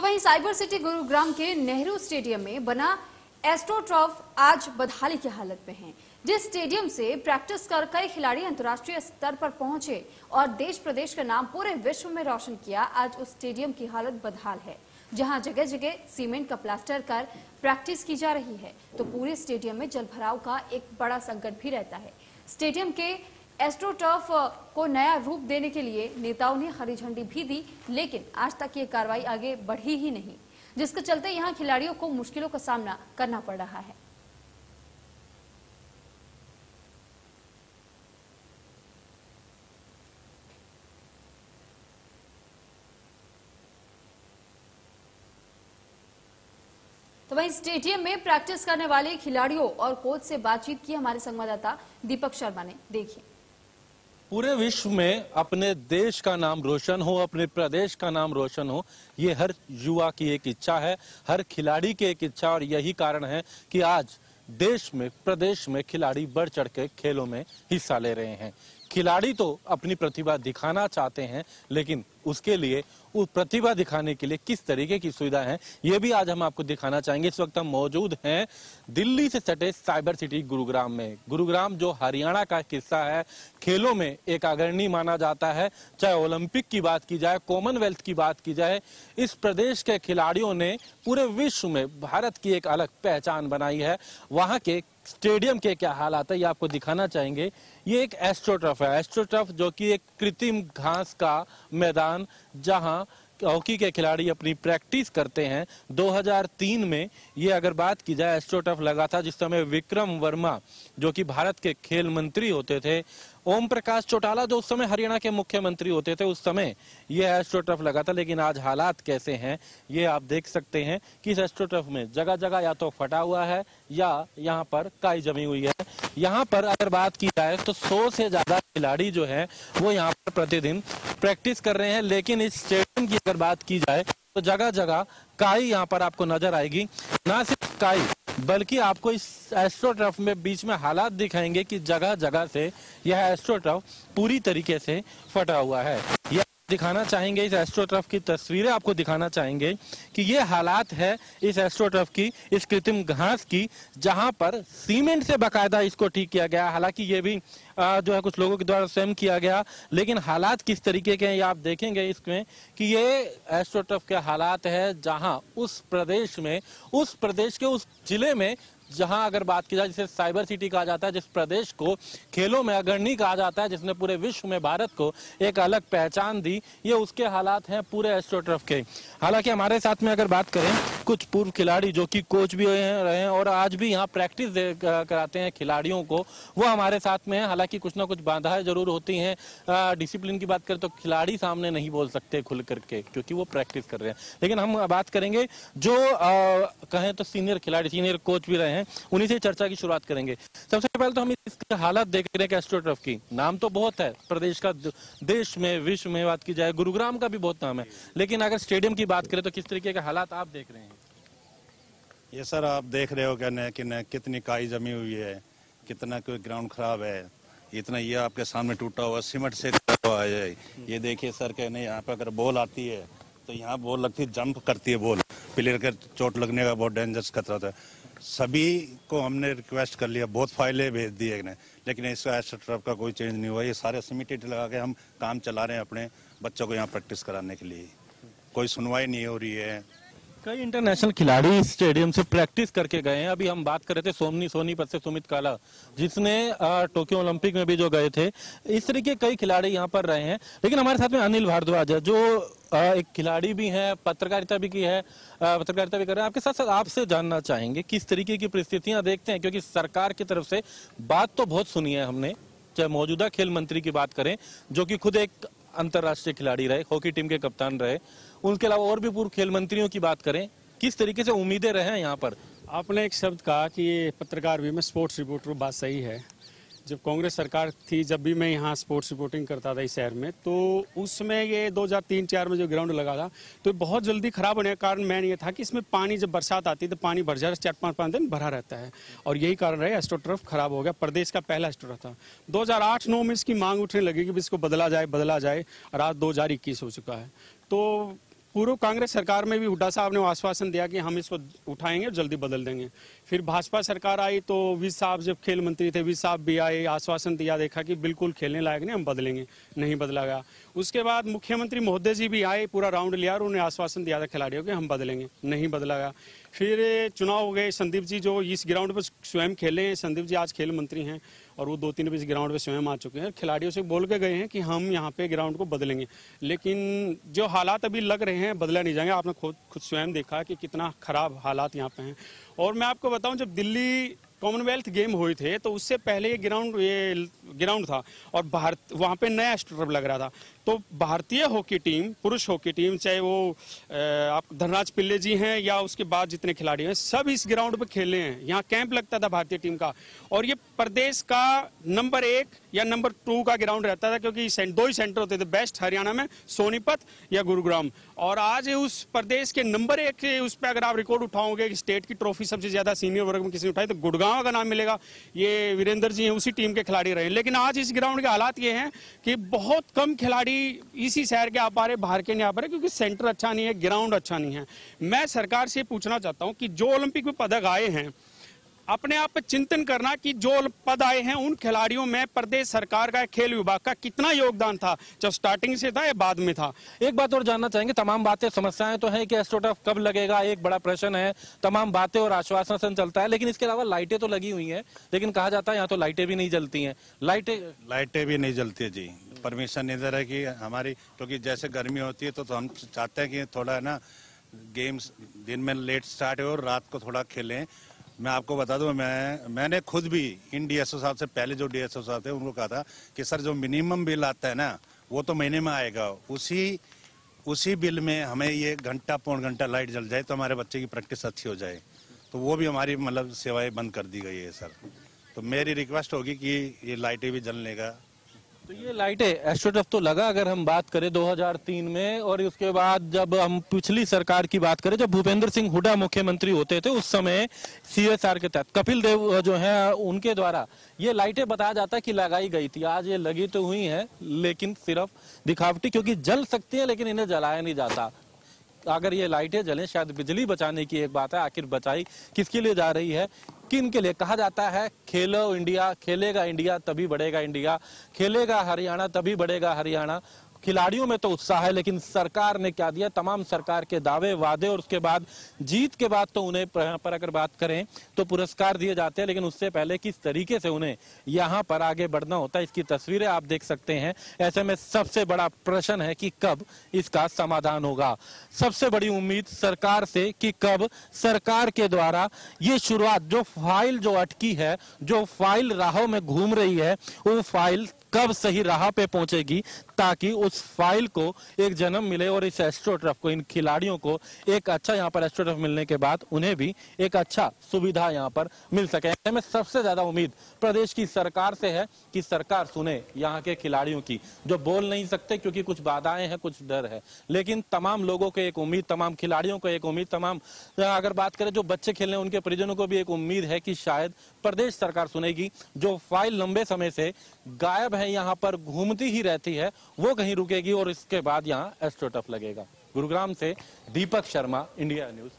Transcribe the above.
तो वहीं cyber city Gurugram के नेहरू स्टेडियम में बना एस्ट्रोटर्फ आज बदहाली की हालत में है। जिस स्टेडियम से प्रैक्टिस कर कई खिलाड़ी अंतर्राष्ट्रीय स्तर पर पहुंचे और देश प्रदेश का नाम पूरे विश्व में रोशन किया, आज उस स्टेडियम की हालत बदहाल है। जहां जगह जगह सीमेंट का प्लास्टर कर प्रैक्टिस की जा रही है, तो पूरे स्टेडियम में जलभराव का एक बड़ा संकट भी रहता है। स्टेडियम के एस्ट्रोटर्फ को नया रूप देने के लिए नेताओं ने हरी झंडी भी दी, लेकिन आज तक ये कार्रवाई आगे बढ़ी ही नहीं, जिसके चलते यहां खिलाड़ियों को मुश्किलों का सामना करना पड़ रहा है। तो वहीं स्टेडियम में प्रैक्टिस करने वाले खिलाड़ियों और कोच से बातचीत की हमारे संवाददाता दीपक शर्मा ने। देखिए, पूरे विश्व में अपने देश का नाम रोशन हो, अपने प्रदेश का नाम रोशन हो, ये हर युवा की एक इच्छा है, हर खिलाड़ी की एक इच्छा। और यही कारण है कि आज देश में, प्रदेश में खिलाड़ी बढ़ चढ़ के खेलों में हिस्सा ले रहे हैं। खिलाड़ी तो अपनी प्रतिभा दिखाना चाहते हैं, लेकिन उसके लिए, उस प्रतिभा दिखाने के लिए किस तरीके की सुविधा है, ये भी आज हम आपको दिखाना चाहेंगे। इस वक्त हम मौजूद हैं दिल्ली से सटे साइबर सिटी गुरुग्राम में। गुरुग्राम जो हरियाणा का हिस्सा है, खेलों में एक अग्रणी माना जाता है। चाहे ओलंपिक की बात की जाए, कॉमनवेल्थ की बात की जाए, इस प्रदेश के खिलाड़ियों ने पूरे विश्व में भारत की एक अलग पहचान बनाई है। वहां के स्टेडियम के क्या हालात है, ये आपको दिखाना चाहेंगे। ये एक एस्ट्रोटर्फ है, एस्ट्रोटर्फ जो कि एक कृत्रिम घास का मैदान, जहां हॉकी के खिलाड़ी अपनी प्रैक्टिस करते हैं। 2003 में ये अगर बात की जाए, एस्ट्रोटर्फ लगा था जिस समय विक्रम वर्मा जो कि भारत के खेल मंत्री होते थे, ओम प्रकाश चौटाला जो उस समय हरियाणा के मुख्यमंत्री होते थे, उस समय ये एस्ट्रोटर्फ लगा था। लेकिन आज हालात कैसे हैं ये आप देख सकते हैं कि इस एस्ट्रोटर्फ में जगह जगह या तो फटा हुआ है या यहाँ पर काई जमी हुई है। यहाँ पर अगर बात की जाए तो 100 से ज्यादा खिलाड़ी जो है वो यहाँ पर प्रतिदिन प्रैक्टिस कर रहे हैं। लेकिन इस स्टेडियम की अगर बात की जाए तो जगह जगह काई यहाँ पर आपको नजर आएगी। ना सिर्फ काई, बल्कि आपको इस एस्ट्रोटर्फ में बीच में हालात दिखाएंगे कि जगह जगह से यह एस्ट्रोटर्फ पूरी तरीके से फटा हुआ है। यह दिखाना चाहेंगे, इस एस्ट्रोटर्फ की तस्वीरें आपको दिखाना चाहेंगे कि ये हालात है इस एस्ट्रोटर्फ की, इस कृत्रिम घास की, जहां पर सीमेंट से बाकायदा इसको ठीक किया गया। हालांकि ये भी जो है कुछ लोगों के द्वारा स्वयं किया गया, लेकिन हालात किस तरीके के हैं ये आप देखेंगे इसमें कि ये एस्ट्रोटर्फ के हालात है जहां उस प्रदेश में, उस प्रदेश के उस जिले में जहां अगर बात की जाए जिसे साइबर सिटी कहा जाता है, जिस प्रदेश को खेलों में अग्रणी कहा जाता है, जिसने पूरे विश्व में भारत को एक अलग पहचान दी, ये उसके हालात हैं पूरे एस्ट्रोटर्फ के। हालांकि हमारे साथ में अगर बात करें, कुछ पूर्व खिलाड़ी जो कि कोच भी रहे हैं और आज भी यहाँ प्रैक्टिस कराते हैं खिलाड़ियों को, वो हमारे साथ में है। हालांकि कुछ ना कुछ बाधाएं जरूर होती हैं। डिसिप्लिन की बात करें तो खिलाड़ी सामने नहीं बोल सकते खुल करके, क्योंकि वो प्रैक्टिस कर रहे हैं। लेकिन हम बात करेंगे जो कहें तो सीनियर खिलाड़ी, सीनियर कोच भी रहे हैं, उन्हीं से चर्चा की शुरुआत करेंगे। सबसे पहले तो हम इसकी हालत देख रहे हैं एस्ट्रोटर्फ की। नाम तो बहुत है प्रदेश का, देश में, विश्व में बात की जाए, गुरुग्राम का भी बहुत नाम है, लेकिन अगर स्टेडियम की बात करें तो किस तरीके के हालात आप देख रहे हैं? ये सर आप देख रहे हो कि कितनी काई जमी हुई है, कितना कोई ग्राउंड खराब है, इतना ये आपके सामने टूटा हुआ सीमेंट से हुआ है। ये देखिए सर, कहने यहाँ पे अगर बॉल आती है तो यहाँ बॉल लगती है, जंप करती है बॉल, प्लेयर के चोट लगने का बहुत डेंजरस खतरा था। सभी को हमने रिक्वेस्ट कर लिया, बहुत फाइलें भेज दिए, लेकिन इसका एस्ट्रोटर्फ का कोई चेंज नहीं हुआ। ये सारे सीमेंट लगा के हम काम चला रहे हैं अपने बच्चों को यहाँ प्रैक्टिस कराने के लिए, कोई सुनवाई नहीं हो रही है। कई इंटरनेशनल खिलाड़ी इस स्टेडियम से प्रैक्टिस करके गए हैं। अभी हम बात कर रहे थे सोनीपत से सुमित काला, जिसने टोक्यो ओलंपिक में भी जो गए थे। इस तरीके कई खिलाड़ी यहाँ पर रहे हैं। लेकिन हमारे साथ में अनिल भारद्वाज है, जो एक खिलाड़ी भी है, पत्रकारिता भी की है, पत्रकारिता भी कर रहे हैं। आपके साथ साथ आपसे जानना चाहेंगे किस तरीके की परिस्थितियां देखते हैं, क्योंकि सरकार की तरफ से बात तो बहुत सुनी है हमने, चाहे मौजूदा खेल मंत्री की बात करें जो कि खुद एक अंतर्राष्ट्रीय खिलाड़ी रहे, हॉकी टीम के कप्तान रहे, उनके अलावा और भी पूर्व खेल मंत्रियों की बात करें, किस तरीके से उम्मीदें रहे हैं यहाँ पर? आपने एक शब्द कहा कि ये पत्रकार भी, मैं स्पोर्ट्स रिपोर्टर, बात सही है। जब कांग्रेस सरकार थी, जब भी मैं यहाँ स्पोर्ट्स रिपोर्टिंग करता था इस शहर में, तो उसमें ये 2003-04 में जो ग्राउंड लगा था तो बहुत जल्दी खराब होने का कारण मैन ये था कि इसमें पानी, जब बरसात आती है तो पानी भर जाता है, 4-5 दिन भरा रहता है, और यही कारण रहे एस्ट्रोटर्फ खराब हो गया। प्रदेश का पहला एस्ट्रोटर्फ था। 2008-09 में इसकी मांग उठने लगी कि इसको बदला जाए, और आज 2021 हो चुका है। तो पूर्व कांग्रेस सरकार में भी हुड्डा साहब ने वो आश्वासन दिया कि हम इसको उठाएंगे और जल्दी बदल देंगे। फिर भाजपा सरकार आई तो विज साहब जब खेल मंत्री थे, विज साहब भी आए, आश्वासन दिया, देखा कि बिल्कुल खेलने लायक नहीं, हम बदलेंगे, नहीं बदला गया। उसके बाद मुख्यमंत्री महोदय जी भी आए, पूरा राउंड लिया और उन्हें आश्वासन दिया था खिलाड़ियों के हम बदलेंगे, नहीं बदला गया। फिर चुनाव हो गए, संदीप जी जो इस ग्राउंड पर स्वयं खेले हैं, संदीप जी आज खेल मंत्री हैं और वो 2-3 बजे ग्राउंड पे स्वयं आ चुके हैं, खिलाड़ियों से बोल के गए हैं कि हम यहाँ पे ग्राउंड को बदलेंगे। लेकिन जो हालात अभी लग रहे हैं बदला नहीं जाएंगे। आपने खुद स्वयं देखा कि कितना खराब हालात यहाँ पे हैं। और मैं आपको बताऊं, जब दिल्ली कॉमनवेल्थ गेम हुए थे तो उससे पहले ये ग्राउंड था और वहाँ पे नया स्टेडियम लग रहा था। तो भारतीय हॉकी टीम, पुरुष हॉकी टीम, चाहे वो आप धनराज पिल्ले जी हैं या उसके बाद जितने खिलाड़ी हैं, सब इस ग्राउंड पे खेले हैं। यहाँ कैंप लगता था भारतीय टीम का और ये प्रदेश का नंबर 1 या नंबर 2 का ग्राउंड रहता था, क्योंकि 2 ही सेंटर होते थे बेस्ट, हरियाणा में सोनीपत या गुरुग्राम। और आज उस प्रदेश के नंबर 1 उस पर अगर आप रिकॉर्ड उठाओगे, स्टेट की ट्रॉफी सबसे ज्यादा सीनियर वर्ग में किसी ने उठाई तो गुड़गांव का नाम मिलेगा। ये वीरेंद्र जी हैं, उसी टीम के खिलाड़ी रहे। लेकिन आज इस ग्राउंड के हालात ये हैं कि बहुत कम खिलाड़ी इसी शहर के आ पा रहे, बाहर के नहीं आ पा रहे, क्योंकि सेंटर अच्छा नहीं है, ग्राउंड अच्छा नहीं है। मैं सरकार से पूछना चाहता हूं कि जो ओलंपिक में पदक आए हैं, अपने आप पे चिंतन करना कि जो पद आए हैं उन खिलाड़ियों में प्रदेश सरकार का, खेल विभाग का कितना योगदान था, जब स्टार्टिंग से था या बाद में था। एक बात और जानना चाहेंगे, तमाम बातें, समस्याएं तो हैं कि एस्ट्रोटर्फ कब लगेगा, एक बड़ा प्रश्न है, तमाम बातें और आश्वासन चलता है, लेकिन इसके अलावा लाइटें तो लगी हुई हैं, लेकिन कहा जाता है यहाँ तो लाइटें भी नहीं जलती हैं। लाइटें भी नहीं जलती है जी। परमिशन इधर है कि हमारी, क्योंकि जैसे गर्मी होती है तो हम चाहते हैं कि थोड़ा है ना गेम्स दिन में लेट स्टार्ट हो और रात को थोड़ा खेलें। मैं आपको बता दूं, मैंने खुद भी इन डीएसओ साहब से पहले जो डीएसओ साहब थे उनको कहा था कि सर जो मिनिमम बिल आता है ना वो तो महीने में आएगा, उसी बिल में हमें ये घंटा पौन घंटा लाइट जल जाए तो हमारे बच्चे की प्रैक्टिस अच्छी हो जाए। तो वो भी हमारी मतलब सेवाएं बंद कर दी गई है सर। तो मेरी रिक्वेस्ट होगी कि ये लाइटें भी जलने का। तो ये लाइटें, एस्ट्रोटर्फ तो लगा, अगर हम बात करें 2003 में, और उसके बाद जब हम पिछली सरकार की बात करें, जब भूपेंद्र सिंह हुड्डा मुख्यमंत्री होते थे, उस समय सीएसआर के तहत कपिल देव जो हैं उनके द्वारा ये लाइटें बताया जाता है कि लगाई गई थी। आज ये लगी तो हुई हैं, लेकिन सिर्फ दिखावटी, क्योंकि जल सकती है लेकिन इन्हें जलाया नहीं जाता। अगर ये लाइटें जलें, शायद बिजली बचाने की एक बात है, आखिर बचाई किसके लिए जा रही है, किन के लिए? कहा जाता है खेलो इंडिया, खेलेगा इंडिया तभी बढ़ेगा इंडिया, खेलेगा हरियाणा तभी बढ़ेगा हरियाणा। खिलाड़ियों में तो उत्साह है, लेकिन सरकार ने क्या दिया? तमाम सरकार के दावे वादे, और उसके बाद जीत के बाद तो उन्हें पर अगर बात करें तो पुरस्कार दिए जाते हैं, लेकिन उससे पहले किस तरीके से उन्हें यहाँ पर आगे बढ़ना होता है, इसकी तस्वीरें आप देख सकते हैं। ऐसे में सबसे बड़ा प्रश्न है कि कब इसका समाधान होगा। सबसे बड़ी उम्मीद सरकार से कि कब सरकार के द्वारा ये शुरुआत, जो फाइल जो अटकी है, जो फाइल राहों में घूम रही है, वो फाइल कब सही राह पे पहुंचेगी, ताकि उस फाइल को एक जन्म मिले और इस एस्ट्रोटर्फ को, इन खिलाड़ियों को एक अच्छा यहाँ पर एस्ट्रोटर्फ मिलने के बाद उन्हें भी एक अच्छा सुविधा यहाँ पर मिल सके। हमें सबसे ज्यादा उम्मीद प्रदेश की सरकार से है कि सरकार सुने यहाँ के खिलाड़ियों की, जो बोल नहीं सकते क्योंकि कुछ बाधाएं हैं, कुछ डर है, लेकिन तमाम लोगों को एक उम्मीद, तमाम खिलाड़ियों को एक उम्मीद, तमाम अगर बात करें जो बच्चे खेलने उनके परिजनों को भी एक उम्मीद है कि शायद प्रदेश सरकार सुनेगी। जो फाइल लंबे समय से गायब है, यहाँ पर घूमती ही रहती है, वो कहीं रुकेगी और इसके बाद यहाँ एस्ट्रोटर्फ लगेगा। गुरुग्राम से दीपक शर्मा, इंडिया न्यूज।